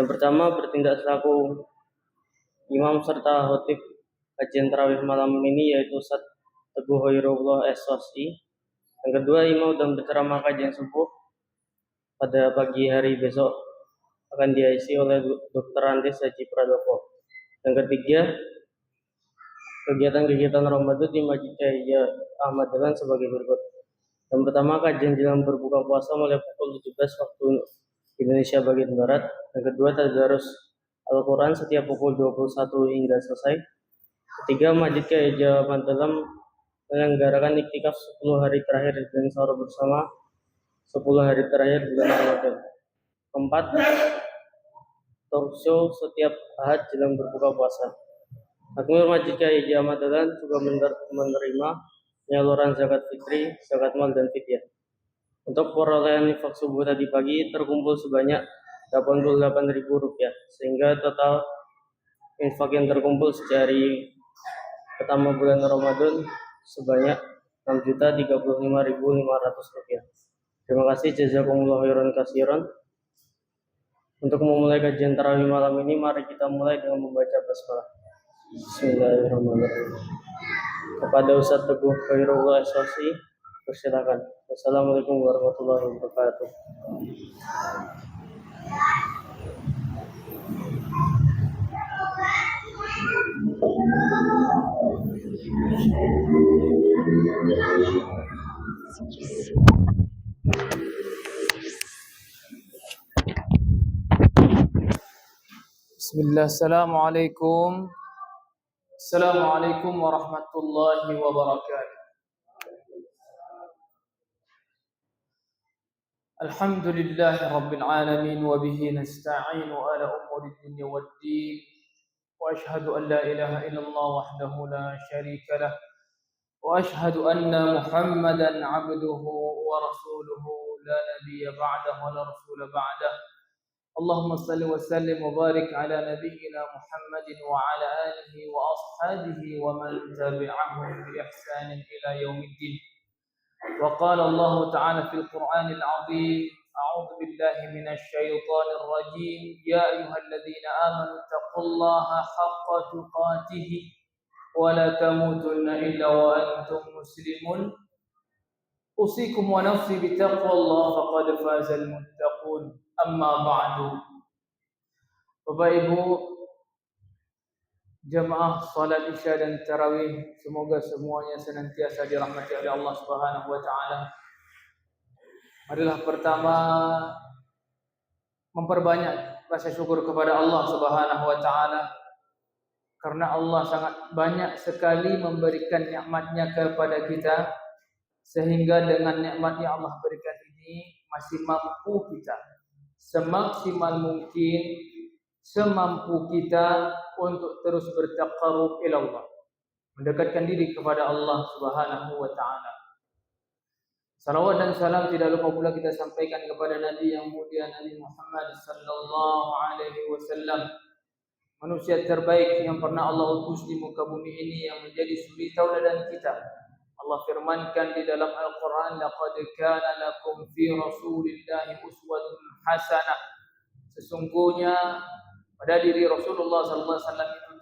Yang pertama, bertindak selaku imam serta khotib kajian tarawih malam ini yaitu Ustaz Teguh Hoirullah SOSI. Yang kedua, imam dan berceramah kajian subuh pada pagi hari besok akan diisi oleh Dr. Andes Haji Pradoko. Yang ketiga, kegiatan-kegiatan Ramadan di Masjid Cahaya Ahmad Dahlan sebagai berikut. Yang pertama, kajian jelang berbuka puasa mulai pukul 17 waktu Indonesia bagian Barat. Yang kedua, tadarus Al-Quran setiap pukul 21 hingga selesai. Ketiga, Masjid Cahaya Ahmad Dahlan menyelenggarakan iktikaf 10 hari terakhir dan sahur bersama 10 hari terakhir bulan Ramadan. Keempat, talk show setiap Ahad jelang berbuka puasa. Takmir Masjid Cahaya Ahmad Dahlan juga menerima penyaluran zakat fitri, zakat mal dan fidyah. Untuk perolehan infak subuh tadi pagi terkumpul sebanyak Rp88.000, sehingga total infak yang terkumpul sehari pertama bulan Ramadan sebanyak Rp6.035.500. Terima kasih, jazakumullah khairan katsiran. Untuk memulai kajian tarawih malam ini, mari kita mulai dengan membaca basmalah. Bismillahirrahmanirrahim. Kepada Ustaz Teguh Hoirullah SOSI, persilakan. Wassalamualaikum warahmatullahi wabarakatuh. Bismillah, Assalamualaikum warahmatullahi wabarakatuh. Alhamdulillahi rabbil alamin wa bihi nasta'inu ala umuri dunya waddin wa ashhadu an la ilaha illallah wahdahu la syarika lah wa ashhadu anna Muhammadan 'abduhu wa rasuluhu la nabiyya ba'dahu wa la rasula ba'dahu. Allahumma salli wa sallim wa barik ala nabiyyina Muhammadin wa ala alihi wa ashabihi wa man tabi'ahum bi ihsanin ila yaumiddin. Wa qala Allah ta'ala fil Qur'anil 'azim, a'udzu billahi minasy syaithanir rajim, ya ayyuhalladzina amanu taqullaha haqqa tuqatih wa la tamutunna illa wa antum muslimun. Usikum wa nafsi bi taqwallahi faqad fazal muttaqun. Amma ba'du. Bapak Ibu jamaah salat Isya dan tarawih, semoga semuanya senantiasa dirahmati oleh Allah Subhanahu wa taala. Marilah pertama memperbanyak rasa syukur kepada Allah Subhanahu wa taala, karena Allah sangat banyak sekali memberikan nikmat-Nya kepada kita, sehingga dengan nikmat yang Allah berikan ini masih mampu kita semaksimal mungkin, semampu kita untuk terus bertaqarrub ila Allah, mendekatkan diri kepada Allah Subhanahu wa taala. Salawat dan salam tidak lupa pula kita sampaikan kepada Nabi yang mulia, Nabi Muhammad sallallahu alaihi wasallam, manusia terbaik yang pernah Allah utus di muka bumi ini, yang menjadi suri tauladan kita. Allah firmankan di dalam Al-Quran, laqad kana lakum fi rasulillahi uswatun hasanah. Sesungguhnya pada diri Rasulullah sallallahu alaihi wasallam itu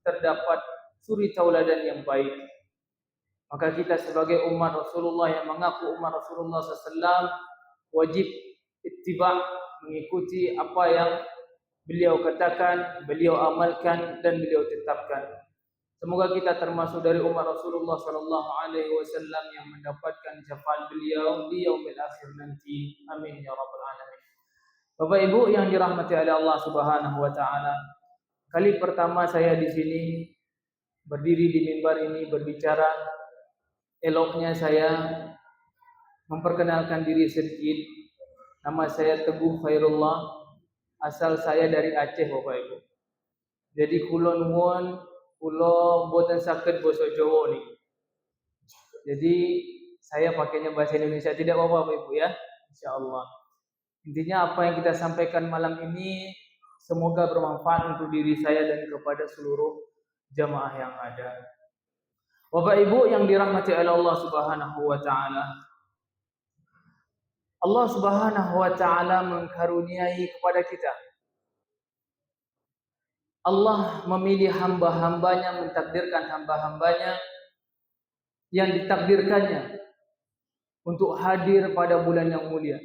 terdapat suri tauladan yang baik. Maka kita sebagai umat Rasulullah yang mengaku umat Rasulullah sallallahu alaihi wasallam wajib ittiba', mengikuti apa yang beliau katakan, beliau amalkan dan beliau tetapkan. Semoga kita termasuk dari umat Rasulullah sallallahu alaihi wasallam yang mendapatkan syafaat beliau di yaumil akhir nanti. Amin ya rabbal alamin. Bapak Ibu yang dirahmati oleh Allah Subhanahu wa taala, kali pertama saya di sini berdiri di mimbar ini berbicara, eloknya saya memperkenalkan diri sedikit. Nama saya Teguh Khairullah, asal saya dari Aceh Bapak Ibu. Jadi kula nuwun, kula mboten saged basa Jawa nih. Jadi saya pakainya bahasa Indonesia, tidak apa-apa Bapak Ibu ya, insyaallah. Intinya apa yang kita sampaikan malam ini semoga bermanfaat untuk diri saya dan kepada seluruh jamaah yang ada. Bapak Ibu yang dirahmati oleh Allah Subhanahu wa taala, Allah Subhanahu wa taala mengkaruniai kepada kita Allah memilih hamba-hambanya, mentakdirkan hamba-hambanya yang ditakdirkannya untuk hadir pada bulan yang mulia,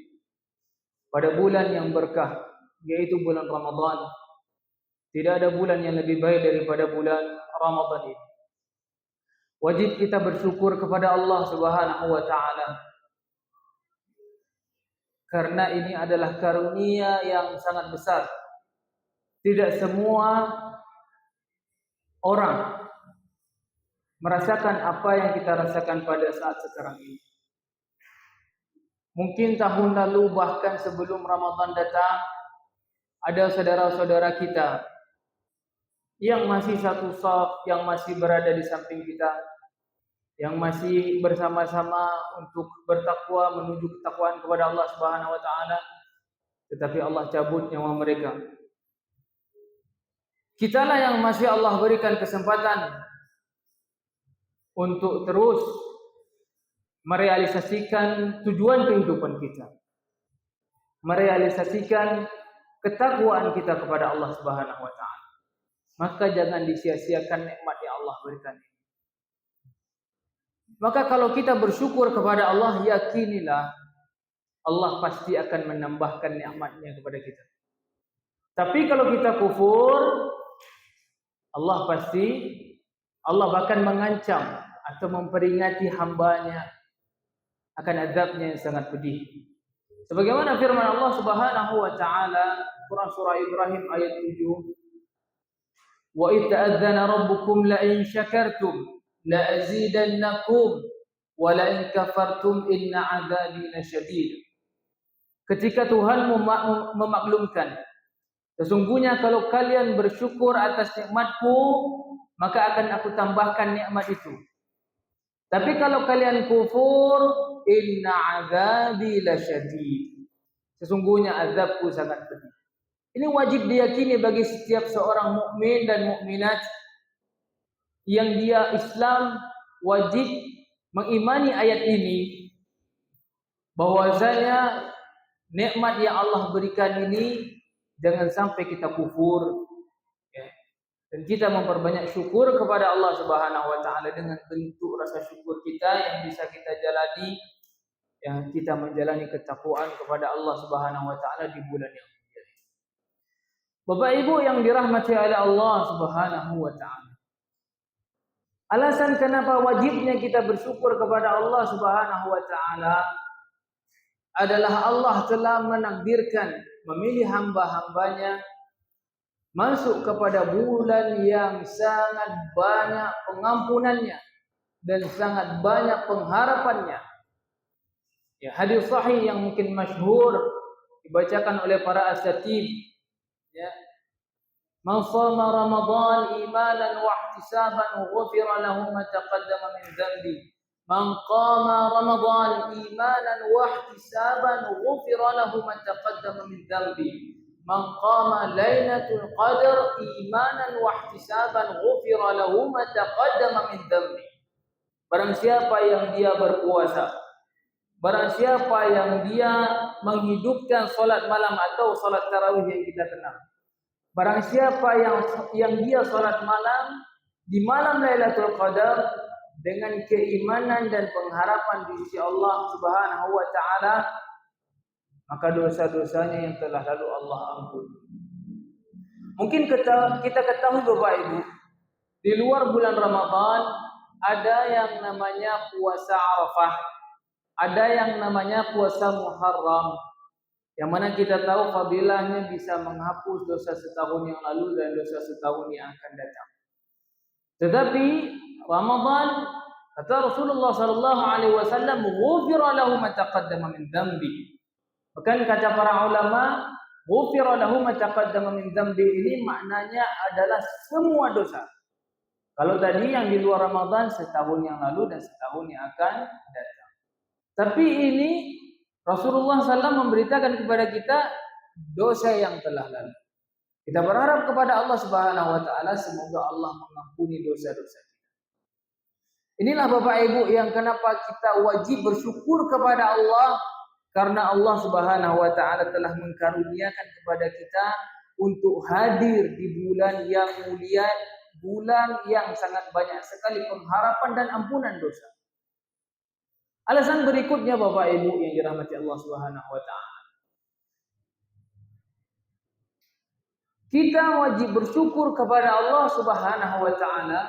pada bulan yang berkah, yaitu bulan Ramadan. Tidak ada bulan yang lebih baik daripada bulan Ramadan ini. Wajib kita bersyukur kepada Allah Subhanahu wa taala, karena ini adalah karunia yang sangat besar. Tidak semua orang merasakan apa yang kita rasakan pada saat sekarang ini. Mungkin tahun lalu, bahkan sebelum Ramadan datang, ada saudara-saudara kita yang masih satu saf, yang masih berada di samping kita, yang masih bersama-sama untuk bertakwa menuju ketakwaan kepada Allah Subhanahu wa taala, tetapi Allah cabut nyawa mereka. Kitalah yang masih Allah berikan kesempatan untuk terus merealisasikan tujuan kehidupan kita, merealisasikan ketakwaan kita kepada Allah Subhanahu wa taala. Maka jangan disia-siakan nikmat yang Allah berikan. Maka kalau kita bersyukur kepada Allah, yakinilah Allah pasti akan menambahkan nikmat-Nya kepada kita. Tapi kalau kita kufur, Allah bahkan mengancam atau memperingati hambanya akan azabnya yang sangat pedih. Sebagaimana firman Allah Subhanahu wa taala Quran surah Ibrahim ayat 7, wa idh ta'adzana rabbukum la in syakartum la azidannakum wa la in kafartum inna 'adzabi lasyadid. Ketika Tuhan memaklumkan, sesungguhnya kalau kalian bersyukur atas nikmatku, maka akan aku tambahkan nikmat itu. Tapi kalau kalian kufur, inna 'adzabi lasyadid. Sesungguhnya azabku sangat pedih. Ini wajib diyakini bagi setiap seorang mukmin dan mukminat yang dia Islam, wajib mengimani ayat ini, bahwasanya nikmat yang Allah berikan ini jangan sampai kita kufur, ya. Dan kita memperbanyak syukur kepada Allah Subhanahu wa taala dengan bentuk rasa syukur kita yang bisa kita jalani, yang kita menjalani ketakwaan kepada Allah Subhanahu wa taala di bulan yang mulia. Bapak Ibu yang dirahmati oleh Allah Subhanahu wa taala, alasan kenapa wajibnya kita bersyukur kepada Allah Subhanahu wa taala adalah Allah telah menakdirkan, memilih hamba-hambanya masuk kepada bulan yang sangat banyak pengampunannya dan sangat banyak pengharapannya. Ya, hadis sahih yang mungkin masyhur dibacakan oleh para asatid, ya, man shama ramadan imanan wa ihtisaban ghufira lahu ma taqaddama min dhanbi. Man qama ramadan imanan wa ihtisaban ghufira lahu ma taqaddama min dhanbi. Man qama lailatul qadar imanan wa ihtisaban ghufira lahu ma taqaddama min dhanbi. Barang siapa yang dia berpuasa, barang siapa yang dia menghidupkan salat malam atau salat tarawih yang kita kenal, barang siapa yang dia salat malam di malam Lailatul Qadar dengan keimanan dan pengharapan di sisi Allah Subhanahu wa taala, maka dosa-dosanya yang telah lalu Allah ampuni. Mungkin kita ketahui Bapak Ibu, di luar bulan Ramadan ada yang namanya puasa Arafah, ada yang namanya puasa Muharram, yang mana kita tahu fadilahnya bisa menghapus dosa setahun yang lalu dan dosa setahun yang akan datang. Tetapi Ramadan, kata Rasulullah sallallahu alaihi wasallam, ghufira lahu ma taqaddama min dhanbi. Bahkan kata para ulama, ghufira lahu ma taqaddama min dhanbi ini maknanya adalah semua dosa. Kalau tadi yang di luar Ramadan setahun yang lalu dan setahun yang akan datang. Tapi ini Rasulullah SAW memberitakan kepada kita dosa yang telah lalu. Kita berharap kepada Allah Subhanahu wa taala semoga Allah mengampuni dosa-dosa kita. Inilah Bapak Ibu yang kenapa kita wajib bersyukur kepada Allah, karena Allah Subhanahu wa taala telah mengkaruniakan kepada kita untuk hadir di bulan yang mulia, bulan yang sangat banyak sekali pengharapan dan ampunan dosa. Alasan berikutnya Bapak Ibu yang dirahmati Allah Subhanahu wa taala. Kita wajib bersyukur kepada Allah Subhanahu wa taala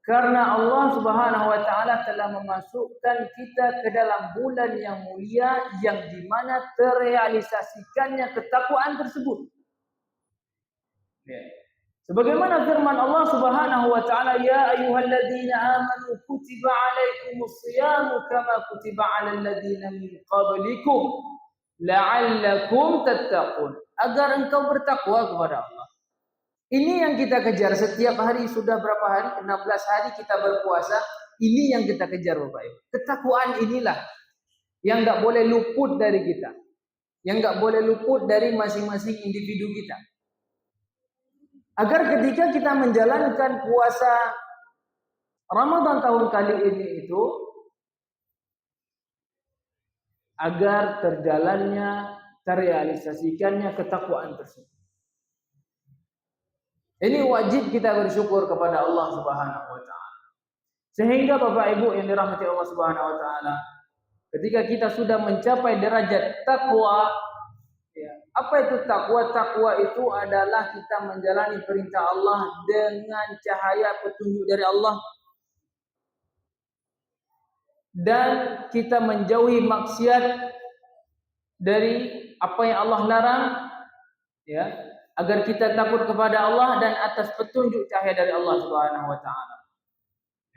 karena Allah Subhanahu wa taala telah memasukkan kita ke dalam bulan yang mulia yang di mana terrealisasikannya ketakwaan tersebut. Ya. Sebagaimana firman Allah Subhanahu wa taala, ya ayyuhalladzina amanu kutiba alaikumus shiyamu kama kutiba alal ladzina min qablikum la'allakum tattaqun, agar engkau bertakwa kepada Allah. Ini yang kita kejar setiap hari. Sudah berapa hari? 16 hari kita berpuasa. Ini yang kita kejar Bapak Ibu. Ketakwaan inilah yang enggak boleh luput dari kita. Yang enggak boleh luput dari masing-masing individu kita. Agar ketika kita menjalankan puasa Ramadan tahun kali ini itu, agar terjalannya, terrealisasikannya ketakwaan tersebut. Ini wajib kita bersyukur kepada Allah Subhanahu wa taala. Sehingga Bapak Ibu yang dirahmati Allah Subhanahu wa taala, ketika kita sudah mencapai derajat takwa, ya, apa itu takwa? Takwa itu adalah kita menjalani perintah Allah dengan cahaya petunjuk dari Allah dan kita menjauhi maksiat dari apa yang Allah larang, ya, agar kita takut kepada Allah dan atas petunjuk cahaya dari Allah Subhanahu wa taala.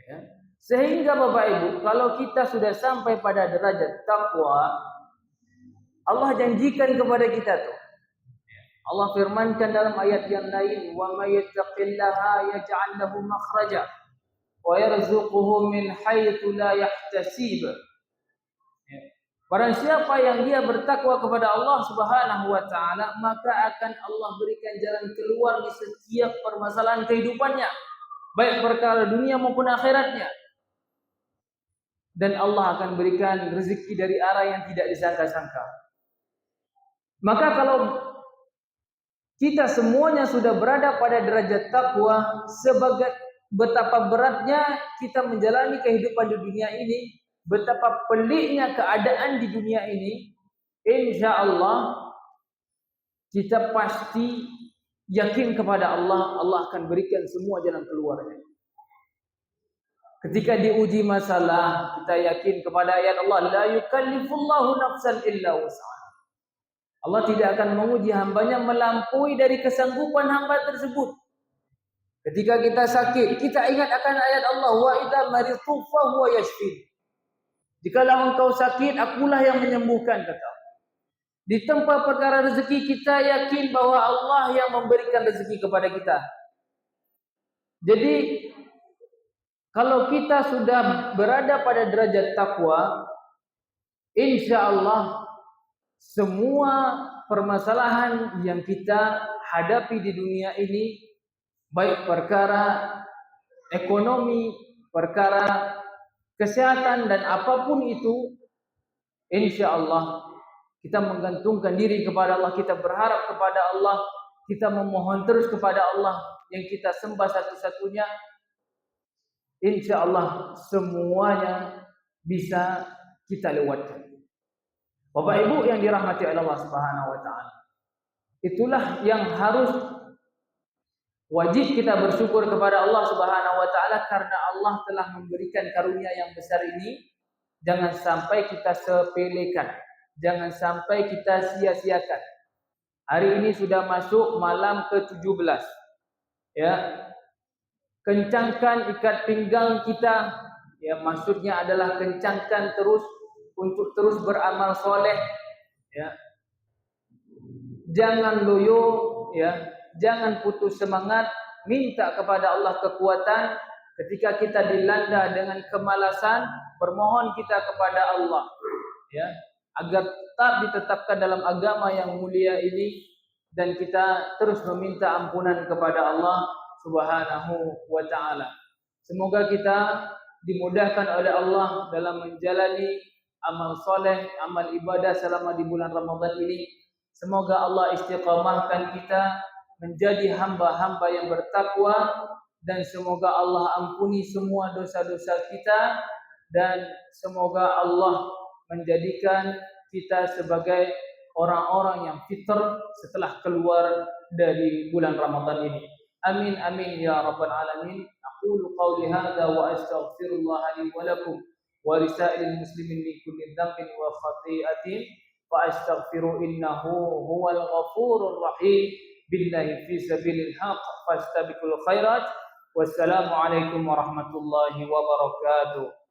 Ya. Sehingga Bapak Ibu, kalau kita sudah sampai pada derajat takwa, Allah janjikan kepada kita tuh. Allah firmankan dalam ayat yang lain, "Wa may yattaqillaha yaj'al lahu makhraja wa yarzuquhu min haitsu la yahtasib." Barang siapa yang dia bertakwa kepada Allah Subhanahu wa taala, maka akan Allah berikan jalan keluar di setiap permasalahan kehidupannya, baik perkara dunia maupun akhiratnya. Dan Allah akan berikan rezeki dari arah yang tidak disangka-sangka. Maka kalau kita semuanya sudah berada pada derajat takwa, sebagai betapa beratnya kita menjalani kehidupan di dunia ini, betapa peliknya keadaan di dunia ini, insya Allah kita pasti yakin kepada Allah, Allah akan berikan semua jalan keluarnya. Ketika diuji masalah, kita yakin kepada ayat Allah, la yukallifullahu nafsan illa wus'aha. Allah tidak akan menguji hambanya melampaui dari kesanggupan hamba tersebut. Ketika kita sakit, kita ingat akan ayat Allah, wa idza maridtu fa huwa yashfin. Jikalau engkau sakit, akulah yang menyembuhkan, kata Allah. Di tempat perkara rezeki, kita yakin bahwa Allah yang memberikan rezeki kepada kita. Jadi kalau kita sudah berada pada derajat takwa, insya Allah semua permasalahan yang kita hadapi di dunia ini, baik perkara ekonomi, perkara kesehatan dan apapun itu, insya Allah kita menggantungkan diri kepada Allah, kita berharap kepada Allah, kita memohon terus kepada Allah yang kita sembah satu-satunya. Insya Allah semuanya bisa kita lewatkan. Bapak Ibu yang dirahmati oleh Allah Subhanahu wa taala, itulah yang harus wajib kita bersyukur kepada Allah Subhanahu wa taala karena Allah telah memberikan karunia yang besar ini. Jangan sampai kita sepelekan, jangan sampai kita sia-siakan. Hari ini sudah masuk malam ke-17. Ya. Kencangkan ikat pinggang kita, ya, maksudnya adalah kencangkan terus untuk terus beramal soleh, ya. Jangan loyo, ya, jangan putus semangat, minta kepada Allah kekuatan ketika kita dilanda dengan kemalasan, bermohon kita kepada Allah, ya, agar tetap ditetapkan dalam agama yang mulia ini dan kita terus meminta ampunan kepada Allah Subhanahu wa taala. Semoga kita dimudahkan oleh Allah dalam menjalani amal soleh, amal ibadah selama di bulan Ramadan ini, Semoga Allah istiqamahkan kita menjadi hamba-hamba yang bertakwa, dan semoga Allah ampuni semua dosa-dosa kita, dan semoga Allah menjadikan kita sebagai orang-orang yang fitr setelah keluar dari bulan Ramadan ini. Amin amin ya rabbal alamin. Aqulu qawli hadza wa astaghfirullah li wa lakum wa lisairil muslimin min kulli dhanbin wa khati'atin fa astaghfiru innahu huwal ghafurur rahim. Billahi fi sabilil haqq fastabiqul khairat. Wassalamu alaikum warahmatullahi wabarakatuh.